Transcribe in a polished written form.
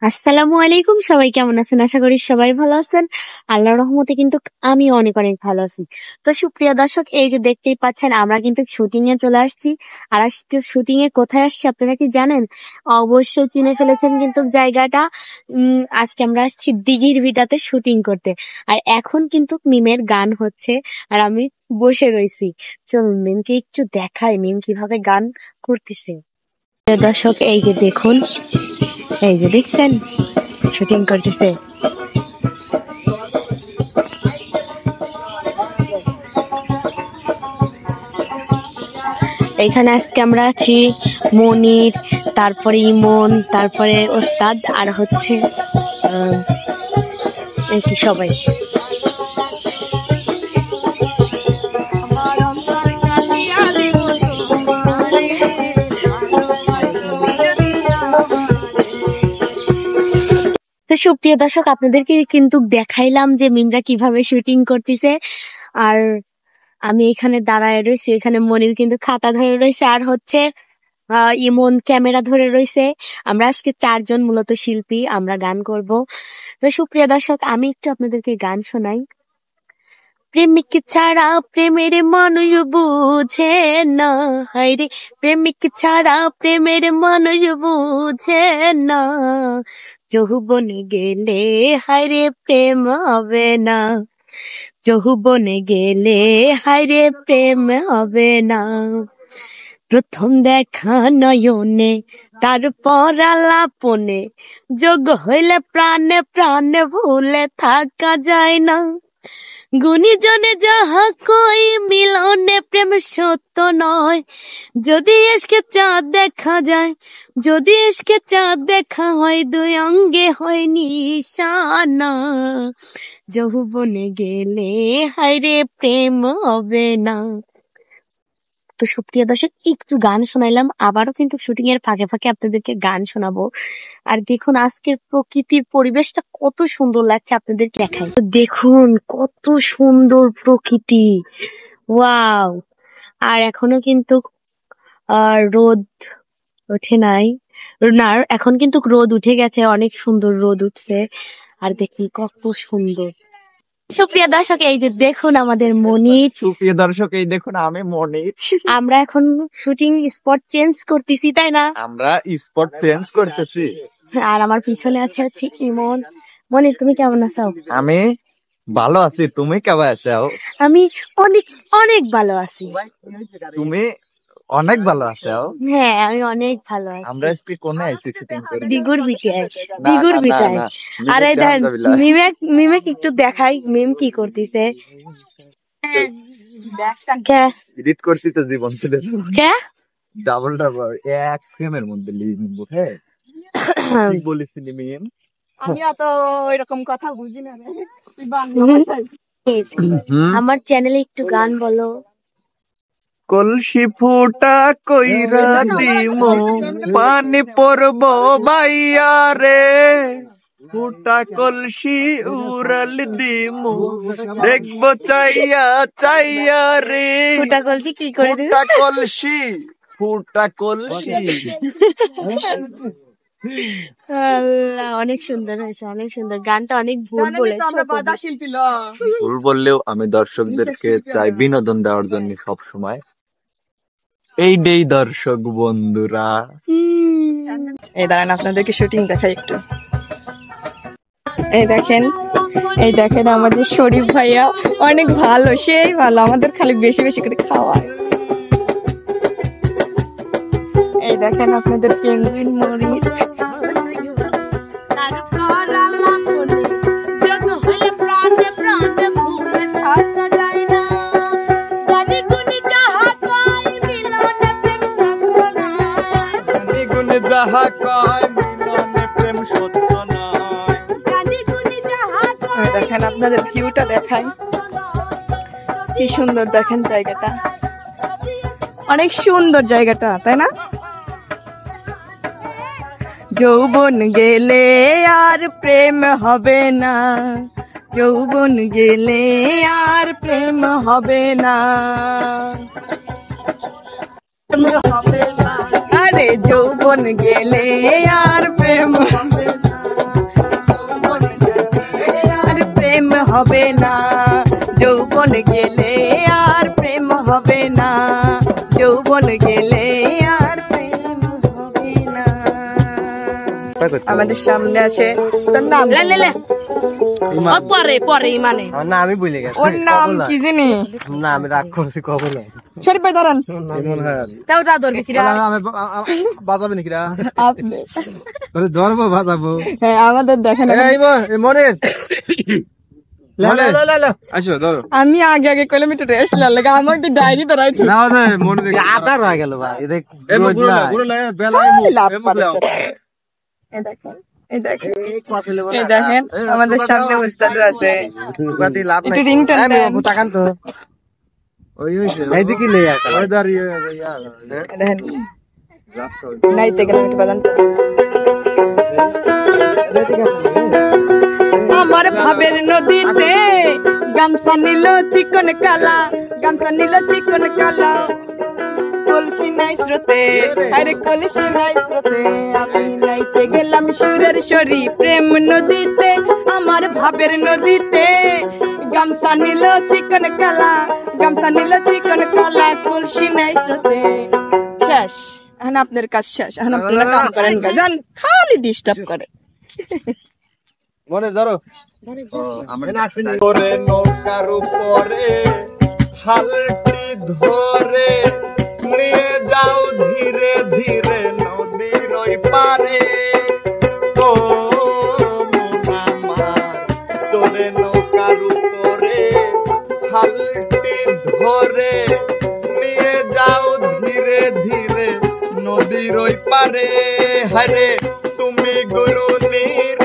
আসসালামু আলাইকুম, সবাই কেমন আছেন? আশা করি সবাই ভালো আছেন। আল্লাহর রহমতে কিন্তু আমি অনেক অনেক ভালো আছি। তো সুপ্রিয় দর্শক, এই যে দেখতেই পাচ্ছেন আমরা কিন্তু শুটিং এ চলে আসছি। আর আজকে শুটিং এ কোথায় আসছি আপনারা কি জানেন? অবশ্যই চিনে ফেলেছেন কিন্তু জায়গাটা। আজকে আমরা আসছি দিঘির ভিটাতে শুটিং করতে। আর এখন কিন্তু মিমের গান হচ্ছে আর আমি বসে রয়েছি। চলুন মিমকে একটু দেখাই মিম কিভাবে গান করতেছে। দর্শক, এই যে দেখুন, এই যে দেখছেন শুটিং করতেছে। এখানে আজকে আমরা আছি মনির, তারপরে ইমন, তারপরে ওস্তাদ আর হচ্ছে কি সবাই। তো সুপ্রিয় দর্শক, আপনাদেরকে কিন্তু দেখাইলাম যে মিমরা কিভাবে শুটিং করতেছে। আর আমি এখানে দাঁড়ায় রয়েছি, এখানে মনির কিন্তু খাতা ধরে রয়েছে আর হচ্ছে ইমন ক্যামেরা ধরে রয়েছে। আমরা আজকে 4 জন মূলত শিল্পী, আমরা গান করব। তো সুপ্রিয় দর্শক, আমি একটু আপনাদেরকে গান শোনাই। প্রেমিক ছাড়া প্রেমের মানুষ বুঝে না, হায়রে প্রেমিক ছাড়া প্রেমের মানুষ বুঝে না, যৌবনে গেলে হায়রে প্রেম হবে না, যৌবনে গেলে হায়রে প্রেম হবে না। প্রথম দেখা নয়নে, তারপর আলাপনে, যোগ হইলে প্রাণে প্রাণে ভুলে থাকা যায় না। গুণীজনে যাহা কই মিলনে প্রেম সত্য নয়, যদি এসকে চাঁদ দেখা যায়, যদি এসকে চাঁদ দেখা হয়, দুই অঙ্গে হয় নিশানা, যৌবনে গেলে হায়রে প্রেম হবে না। তো সুপ্রিয় দর্শক, একটু গান শোনাইলাম, আবারও কিন্তু শুটিং এর ফাঁকে ফাঁকে আপনাদেরকে গান শোনাবো। আর দেখুন আজকের প্রকৃতির পরিবেশটা কত সুন্দর লাগছে, আপনাদেরকে দেখাই। তো দেখুন কত সুন্দর প্রকৃতি, ওয়াও। আর এখনো কিন্তু রোদ ওঠে নাই, না এখন কিন্তু রোদ উঠে গেছে, অনেক সুন্দর রোদ উঠছে। আর দেখুন কত সুন্দর। সুপ্রিয় দর্শক, এই যে দেখুন আমাদের মনির। সুপ্রিয় দর্শক, এই দেখুন আমি মনির। আমরা এখন শুটিং স্পট চেঞ্জ করতেছি, তাই না? আমরা স্পট চেঞ্জ করতেছি। আর আমার পিছনে আছে হচ্ছে ইমন। মনির, তুমি কেমন আছো? আমি ভালো আছি, তুমি কেমন আছো? আমি অনেক অনেক ভালো আছি। তুমি অনেক ভালো আছো? হ্যাঁ, আমি অনেক ভালো আছি। আমরা আজকে কোনে আইছি শুটিং করতে? দিগুর বিটায়, দিগুর বিটায়। আরে দেন মিমেক একটু দেখাই মিম কি করতেছে। এডিট করছি তো জীবন ছেড়ে কে ডাবল ডাবল এক ফ্রেমের মধ্যে লিখবো। হ্যাঁ, কি বলেছিলি মিম? আমি অত এরকম কথা বুঝি না রে, তুই বাংলা আমার চ্যানেলে একটু গান বলো। কলসি ফুটা কইরা দিমু, পানি পড়ব বাইয়া রে, ফুটা কলসি উড়াল দিমু, দেখবো চাইয়া চাইয়া রে। ফুটা কলসি কি করে দিবে? ফুটা কলসি, ফুটা কলসি। আল্লাহ, অনেক সুন্দর হয়েছে, অনেক সুন্দর। গানটা অনেক ভুল বলেছো। ভুল বললেও আমি দর্শকদেরকে চাই বিনোদন দেওয়ার জন্য সব সময়। এই দর্শক বন্ধুরা, এই দাঁড়ান আপনাদেরকে শুটিং দেখাই একটু। এই দেখেন, এই দেখেন আমাদের শরীফ ভাইয়া অনেক ভালো, সেই ভালো, আমাদের খালি বেশি বেশি করে খাওয়ায়। এই দেখেন আপনাদের পেঙ্গুইন মরির। দেখেন আপনাদের ভিউটা দেখাই, কি সুন্দর দেখেন জায়গাটা, অনেক সুন্দর জায়গাটা, তাই না? যৌবন গেলে আর প্রেম হবে না, যৌবন গেলে আর প্রেম হবে না, আরে যৌবন গেলে আর প্রেম হবে না। হবে না, যৌবন গেলে আর প্রেম হবে না, যৌবন গেলে আর প্রেম হবে না। আমাদের সামনে আছে, তোর নাম পরে পরে মানে না আমি ভুলে গেছি, ওর নাম কি জানি? না আমি রাগ করছি কখন। শরীফ ভাই দাঁড়ান, তাও তা ধরবি কিরা বাজাবে নাকি আপনি ধরবো বাজাবো। হ্যাঁ আমাদের দেখেন মনের আসো ধরো। আমি আগে আগে কিলোমিটার রেস্ট লাগে আমাকে ডায়েরি ধরাইছে না মনে আধা রয়ে গেল ভাই। এই দেখেন আমাদের সামনে উস্তাদ আছে, একটু রিংটন দেন। তাকান তো এইদিকে লে দেখেন নাইতে গেলাম একটু বাজান তো। আমার ভাবের নদীতে গামছা নিল চিকন কালা, গামছা নিল চিকন কালা, কলসি নাই স্রোতে, আরে কলসি নাই স্রোতে, আমি নাইতে গেলাম সুরের সরি প্রেম নদীতে, আমার ভাবের নদীতে গামছা নিল চিকন কালা, গামছা নিল চিকন কালা, কলসি নাই স্রোতে। শেষ, এখন আপনার কাজ শেষ, এখন আপনারা কাম করেন, যান খালি ডিস্টার্ব করে। মনে ধরো করে নৌকার উপরে হালটি ধরে নিয়ে যাও ধীরে ধীরে নদীর ওই পারে, ও মন আমার চলে নৌকার উপরে হালটি ধরে নিয়ে যাও ধীরে ধীরে নদীর ওই পারে, হারে তুমি গুরু নীর